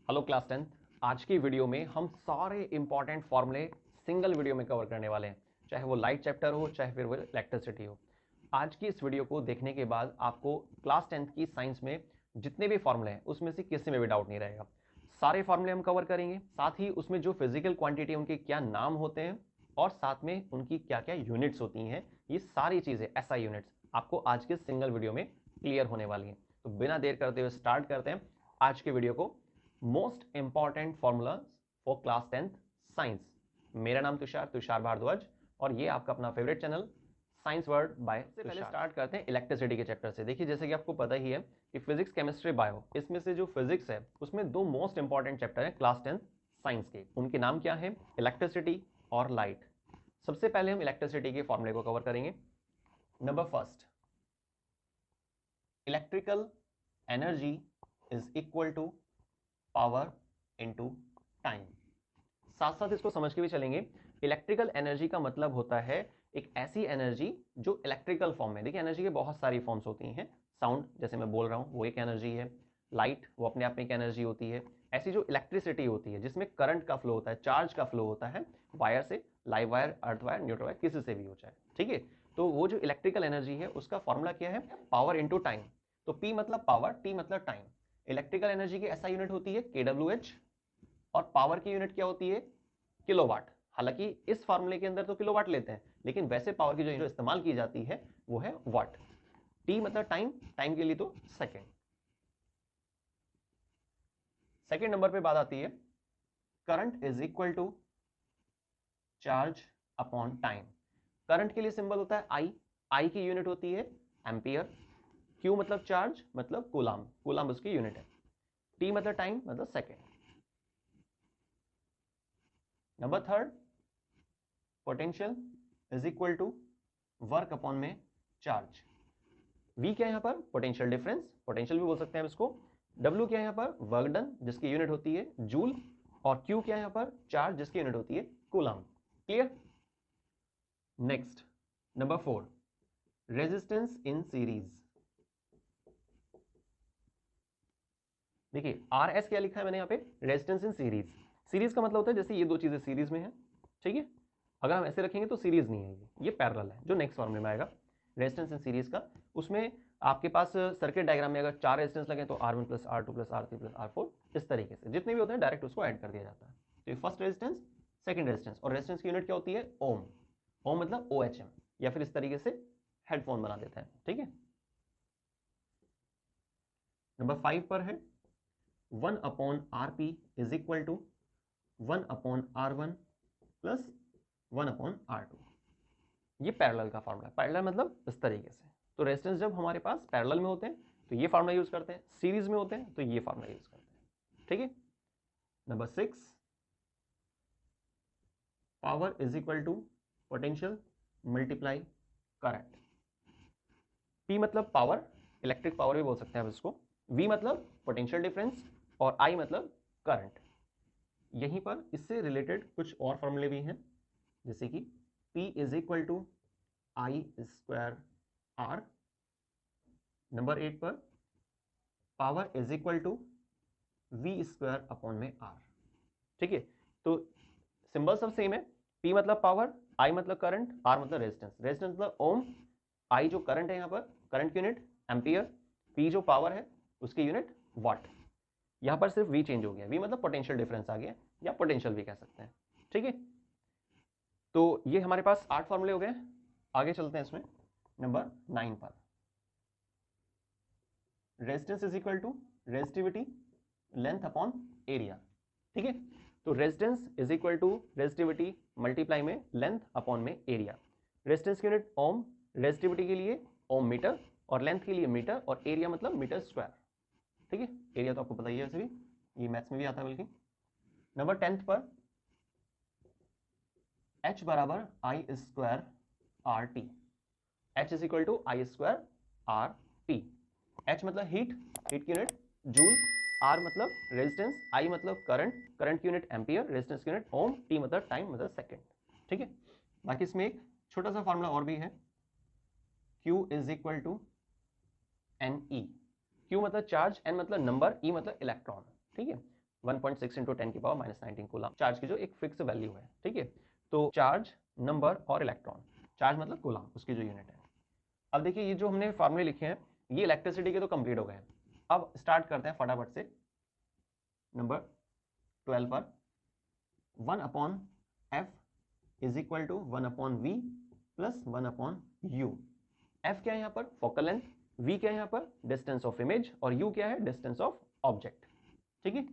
Hello class 10th। आज की video में हम सारे इंपॉर्टेंट फॉर्मूले सिंगल वीडियो में कवर करने वाले हैं, चाहे वो लाइट चैप्टर हो चाहे फिर वो इलेक्ट्रिसिटी हो। आज की इस वीडियो को देखने के बाद आपको क्लास 10th की साइंस में जितने भी फॉर्मूले हैं उसमें से किसी में भी डाउट नहीं रहेगा। सारे फॉर्मूले हम कवर करेंगे, साथ ही उसमें जो फिजिकल क्वांटिटी उनके क्या नाम होते हैं और साथ में उनकी क्या क्या यूनिट्स होती हैं, ये सारी चीजें एसआई यूनिट्स आपको आज के सिंगल वीडियो में क्लियर होने वाली हैं। तो बिना देर करते हुए स्टार्ट करते हैं आज के वीडियो को। Most important formulas for class 10th science. मेरा नाम तुषार भारद्वाज और ये आपका अपना favourite channel science word by. से पहले स्टार्ट करते हैं इलेक्ट्रिसिटी के चैप्टर से। देखिए, जैसे कि आपको पता ही है कि फिजिक्स, केमिस्ट्री, बायो, इसमें से जो फिजिक्स है उसमें दो मोस्ट इंपॉर्टेंट चैप्टर है क्लास 10th साइंस के। उनके नाम क्या है? इलेक्ट्रिसिटी और लाइट। सबसे पहले हम इलेक्ट्रिसिटी के फॉर्मूले को कवर करेंगे। Number first, electrical energy is equal to power into time. साथ साथ इसको समझ के भी चलेंगे। इलेक्ट्रिकल एनर्जी का मतलब होता है एक ऐसी एनर्जी जो इलेक्ट्रिकल फॉर्म में। देखिए, एनर्जी के बहुत सारी फॉर्म्स होती हैं। साउंड, जैसे मैं बोल रहा हूं, वो एक एनर्जी है। लाइट, वो अपने आप में एक एनर्जी होती है। ऐसी जो इलेक्ट्रिसिटी होती है जिसमें करंट का फ्लो होता है, चार्ज का फ्लो होता है, वायर से, live wire, earth wire, neutral wire, किसी से भी हो जाए, ठीक है। तो वो जो इलेक्ट्रिकल एनर्जी है उसका फॉर्मूला क्या है? Power into time. तो पी मतलब पावर, टी मतलब टाइम। इलेक्ट्रिकल एनर्जी की ऐसा यूनिट होती है kWh और पावर की यूनिट क्या होती है? किलोवाट। हालांकि इस फार्मूले के अंदर तो किलोवाट लेते हैं, लेकिन वैसे पावर की जो इस्तेमाल की जाती है वो है वाट। टी मतलब टाइम, टाइम के लिए तो सेकेंड। सेकेंड नंबर पे बात आती है current is equal to charge upon time. Current के लिए सिंबल होता है आई। आई की यूनिट होती है एम्पियर। क्यू मतलब चार्ज, मतलब कूलाम, कूलाम उसकी यूनिट है। टी मतलब टाइम, मतलब second. Number third, potential is equal to work upon में चार्ज। वी क्या है यहाँ पर? पोटेंशियल डिफरेंस, पोटेंशियल भी बोल सकते हैं इसको। डब्ल्यू क्या है यहाँ पर? वर्क डन, जिसकी यूनिट होती है जूल। और क्यू क्या है यहाँ पर? चार्ज, जिसकी यूनिट होती है coulomb. Clear? Next, number four, resistance in series. देखिए, आर एस क्या लिखा है मैंने यहाँ पे? Resistance in series. सीरीज का मतलब होता है जैसे ये दो चीजें सीरीज में है, ठीक है। अगर हम ऐसे रखेंगे तो सीरीज नहीं है, ये पैरेलल है, जो नेक्स्ट फॉर्मूले में आएगा रेजिस्टेंस इन सीरीज का। उसमें आपके पास सर्किट डायग्राम में अगर चार रेजिस्टेंस लगे तो R1 plus R2 plus R3 plus R4, इस तरीके से जितने भी होते हैं डायरेक्ट उसको ऐड कर दिया जाता है। तो ये फर्स्ट रेजिस्टेंस, सेकंड रेजिस्टेंस। और रेजिस्टेंस की यूनिट क्या होती है? ओम। ओम मतलब OHM, या फिर इस तरीके से हेडफोन बना देते हैं, ठीक है। नंबर 5 पर है 1 upon RP is equal to 1 upon R1 plus 1 upon R2। ये पैरेलल का फार्मूला है। पैरेलल मतलब इस तरीके से। तो रेजिस्टेंस जब हमारे पास पैरेलल में होते हैं तो ये फार्मूला यूज करते हैं, सीरीज में होते हैं तो ये फार्मूला यूज करते हैं, ठीक है। Number 6, power is equal to potential multiply current. P मतलब पावर, इलेक्ट्रिक पावर भी बोल सकते हैं आप इसको। V मतलब पोटेंशियल डिफरेंस और I मतलब करंट। यहीं पर इससे रिलेटेड कुछ और फॉर्मूले भी हैं, जैसे कि P is equal to I square R। Number 8 पर power is equal to V square upon में R, ठीक है। तो सिंबल सब सेम है। P मतलब पावर, I मतलब करंट, R मतलब रेजिस्टेंस। रेजिस्टेंस मतलब ओम, I जो करंट है यहाँ पर, करंट की यूनिट एम्पियर, P जो पावर है उसकी यूनिट वाट। यहाँ पर सिर्फ V चेंज हो गया, V मतलब पोटेंशियल डिफरेंस आ गया, या पोटेंशियल भी कह सकते हैं, ठीक है। तो ये हमारे पास 8 फॉर्मूले हो गए। आगे चलते हैं इसमें नंबर 9 पर। Resistance is equal to resistivity length upon area, ठीक है। तो resistance is equal to resistivity multiply में लेंथ अपॉन में एरिया। रेजिस्टेंस की यूनिट ओम, रेजिस्टिविटी के लिए ओम मीटर, और लेंथ के लिए मीटर, और एरिया मतलब मीटर स्क्वायर, ठीक है। एरिया तो आपको पता ही है, वैसे भी ये मैथ्स में भी आता है बल्कि। नंबर 10 पर H बराबर I square R T. H is equal to I square R T. H मतलब हीट, हीट की यूनिट जूल, R मतलब रेजिस्टेंस, I मतलब करंट, करंट की यूनिट एम्पियर, रेजिस्टेंस की यूनिट ओम, T मतलब टाइम मतलब सेकंड, ठीक है। बाकी इसमें एक छोटा सा फॉर्मूला और भी है, Q is equal to NE। Q मतलब चार्ज, N मतलब नंबर, E मतलब इलेक्ट्रॉन, ठीक है। 1.6 इंटू 10 की पावर -19 कूलम चार्ज की जो एक फिक्स वैल्यू है, ठीक है। तो चार्ज, नंबर और इलेक्ट्रॉन, चार्ज मतलब कूलम, उसकी जो यूनिट है। अब देखिए ये जो हमने फॉर्मूले लिखे हैं ये इलेक्ट्रिसिटी के तो कंप्लीट हो गए हैं। अब स्टार्ट करते हैं फटाफट से नंबर 12 पर। 1/f is equal to 1/v plus 1/u। f क्या है यहाँ पर? Focal length. v क्या है यहाँ पर? Distance of image. और u क्या है? डिस्टेंस ऑफ ऑब्जेक्ट, ठीक है।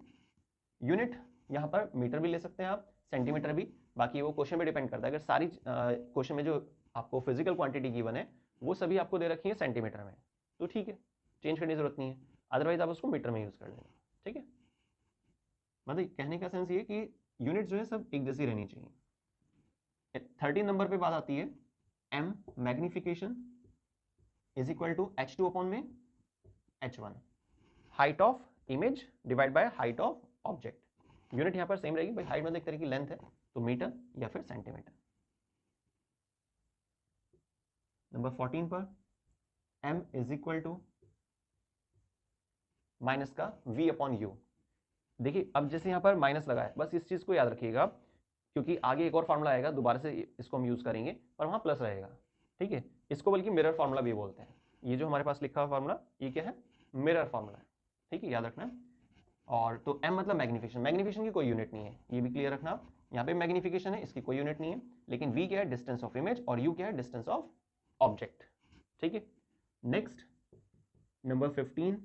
यूनिट यहाँ पर मीटर भी ले सकते हैं आप, सेंटीमीटर भी, बाकी वो क्वेश्चन पे डिपेंड करता है। अगर सारी क्वेश्चन में जो आपको फिजिकल क्वांटिटी गिवन है वो सभी आपको दे रखी है सेंटीमीटर में, तो ठीक है, चेंज करने की जरूरत नहीं है, अदरवाइज आप उसको मीटर में यूज कर लेंगे, ठीक है। मतलब कहने का सेंस ये कि यूनिट जो है सब एक जैसी रहनी चाहिए। 13 नंबर पे बात आती है m magnification is equal to h2 upon में h1, height of image divide by height of object. Unit यहाँ पर सेम रहेगी भाई, हाइट मतलब एक तरह की लेंथ है तो मीटर या फिर सेंटीमीटर। नंबर 14 पर m is equal to minus का v अपॉन u। देखिए अब जैसे यहाँ पर माइनस लगा है, बस इस चीज को याद रखिएगा क्योंकि आगे एक और फार्मूला आएगा, दोबारा से इसको हम यूज करेंगे पर वहां प्लस रहेगा, ठीक है। इसको बल्कि मिरर फार्मूला भी बोलते हैं। ये जो हमारे पास लिखा हुआ फार्मूला ये क्या है? मिरर फार्मूला है, ठीक है, याद रखना। और तो m मतलब मैग्निफिकेशन, मैग्निफिकेशन की कोई यूनिट नहीं है, ये भी क्लियर रखना। यहाँ पे मैग्निफिकेशन है, इसकी कोई यूनिट नहीं है, लेकिन v क्या है? डिस्टेंस ऑफ इमेज, और u क्या है? डिस्टेंस ऑफ ऑब्जेक्ट, ठीक है। Next number 15,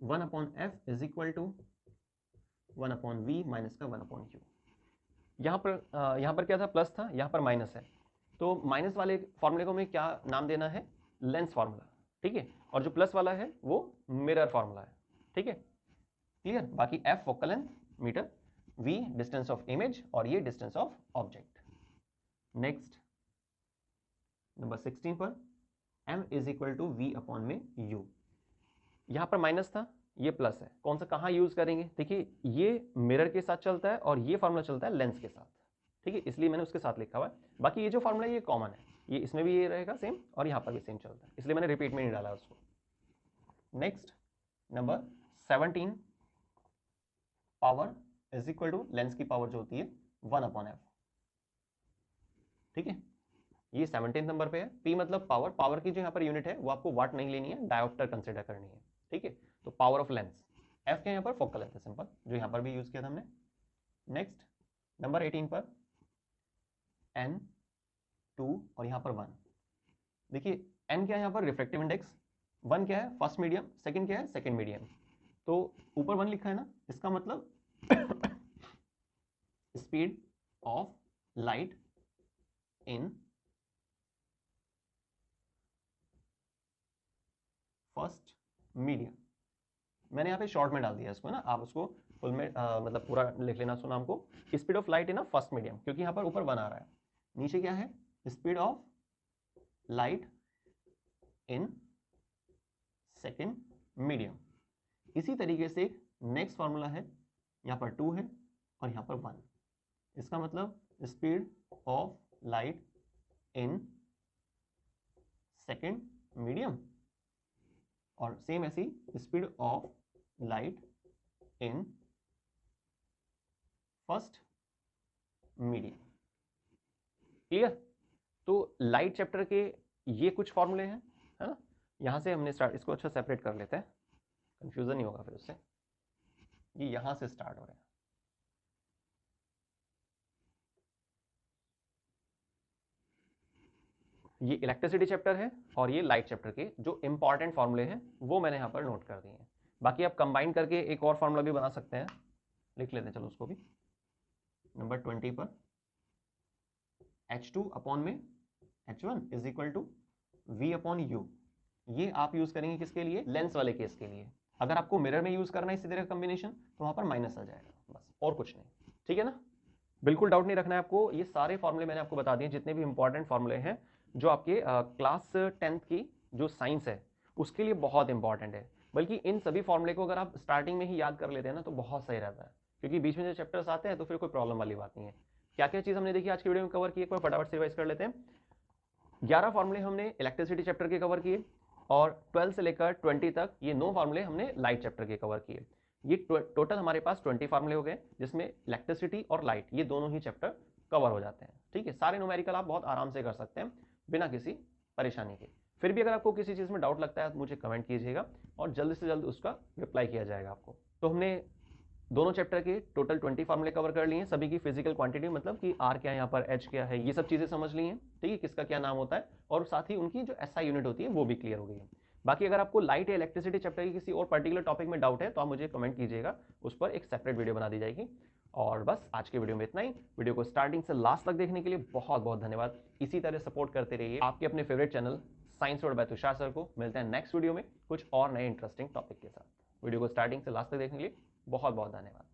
1/f is equal to 1/v minus का 1/u। यहाँ पर क्या था? प्लस था, यहाँ पर माइनस है, तो माइनस वाले फॉर्मूले को हमें क्या नाम देना है? लेंस फार्मूला, ठीक है। और जो प्लस वाला है वो मिरर फार्मूला है, ठीक है, क्लियर। बाकी f focal length metre, v distance of image, और ये distance of object. Next number 16 पर m is equal to v upon में u। यहाँ पर माइनस था, ये प्लस है, कौन सा कहाँ यूज करेंगे? देखिए ये मिरर के साथ चलता है और ये फार्मूला चलता है लेंस के साथ, ठीक है, इसलिए मैंने उसके साथ लिखा हुआ है। बाकी ये जो फार्मूला ये कॉमन है, ये इसमें भी ये रहेगा सेम और यहाँ पर भी सेम चलता है, इसलिए मैंने रिपीट में नहीं डाला उसको। Next number 17, power is equal to lens की पावर जो होती है 1/f, ठीक है। ये 17 नंबर पे है। P मतलब पावर, पावर की जो यहाँ पर यूनिट है वो आपको वाट नहीं लेनी है, डायोप्टर कंसिडर करनी है, ठीक है। तो पावर ऑफ लेंस, F के यहाँ पर फोकल लेंथ है, सिंपल, जो यहाँ पर भी यूज किया था हमने। नेक्स्ट नंबर 18 पर N 2 और यहाँ पर 1। देखिए N क्या है यहाँ पर? Refractive index. 1 क्या है? First medium. सेकंड क्या है? Second medium. तो ऊपर 1 लिखा है ना, इसका मतलब speed of light in first medium. मैंने यहाँ पे शॉर्ट में डाल दिया इसको ना, आप उसको फुल में मतलब पूरा लिख लेना सुना हमको। Speed of light in first medium, क्योंकि यहाँ पर ऊपर 1 आ रहा है, नीचे क्या है? Speed of light in second medium. इसी तरीके से नेक्स्ट फॉर्मूला है, यहाँ पर 2 है और यहाँ पर 1, इसका मतलब speed of light in second medium, और सेम ऐसी speed of light in first medium, clear. तो लाइट चैप्टर के ये कुछ फॉर्मूले हैं, है ना। यहां से हमने स्टार्ट, इसको अच्छा सेपरेट कर लेते हैं, कंफ्यूजन नहीं होगा फिर उससे। ये यहां से स्टार्ट हो रहे हैं, ये इलेक्ट्रिसिटी चैप्टर है और ये लाइट चैप्टर के जो इंपॉर्टेंट फॉर्मूले हैं वो मैंने यहाँ पर नोट कर दिए हैं। बाकी आप कंबाइन करके एक और फॉर्मूला भी बना सकते हैं, लिख लेते हैं चलो उसको भी। नंबर 20 पर H2 अपॉन में H1 is equal to V upon U। ये आप यूज करेंगे किसके लिए? लेंस वाले केस के लिए। अगर आपको मिरर में यूज करना है इसी तरह का कॉम्बिनेशन तो वहां पर माइनस आ जाएगा, बस और कुछ नहीं, ठीक है ना। बिल्कुल डाउट नहीं रखना है आपको, ये सारे फॉर्मूले मैंने आपको बता दिए, जितने भी इंपॉर्टेंट फॉर्मूले हैं जो आपके क्लास 10th की जो साइंस है उसके लिए बहुत इंपॉर्टेंट है। बल्कि इन सभी फॉर्मूले को अगर आप स्टार्टिंग में ही याद कर लेते हैं ना तो बहुत सही रहता है, क्योंकि बीच में जो चैप्टर्स आते हैं तो फिर कोई प्रॉब्लम वाली बात नहीं है। क्या क्या चीज़ हमने देखी आज की वीडियो में कवर की, एक बार फटाफट से रिवाइज कर लेते हैं। 11 फॉर्मूले हमने इलेक्ट्रिसिटी चैप्टर के कवर किए और 12 से लेकर 20 तक ये 9 फॉर्मूले हमने लाइट चैप्टर के कवर किए। ये टोटल हमारे पास 20 फार्मूले हो गए, जिसमें इलेक्ट्रिसिटी और लाइट ये दोनों ही चैप्टर कवर हो जाते हैं। ठीक है, सारे न्यूमेरिकल आप बहुत आराम से कर सकते हैं बिना किसी परेशानी के। फिर भी अगर आपको किसी चीज़ में डाउट लगता है तो मुझे कमेंट कीजिएगा और जल्द से जल्द उसका रिप्लाई किया जाएगा आपको। तो हमने दोनों चैप्टर के टोटल 20 फार्मूले कवर कर लिए हैं, सभी की फिजिकल क्वांटिटी, मतलब कि आर क्या है, यहाँ पर एच क्या है, ये सब चीज़ें समझ ली हैं। ठीक है, किसका क्या नाम होता है, और साथ ही उनकी जो एसआई यूनिट होती है वो भी क्लियर हो गई है। बाकी अगर आपको लाइट या इलेक्ट्रिसिटी चैप्टर की किसी और पर्टिकुलर टॉपिक में डाउट है तो आप मुझे कमेंट कीजिएगा, उस पर एक सेपरेट वीडियो बना दी जाएगी। और बस आज के वीडियो में इतना ही। वीडियो को स्टार्टिंग से लास्ट तक देखने के लिए बहुत बहुत धन्यवाद। इसी तरह सपोर्ट करते रहिए आपके अपने favourite channel science world by Tushar sir को। मिलते हैं नेक्स्ट वीडियो में कुछ और नए इंटरेस्टिंग टॉपिक के साथ। वीडियो को स्टार्टिंग से लास्ट तक देखने के लिए बहुत बहुत धन्यवाद।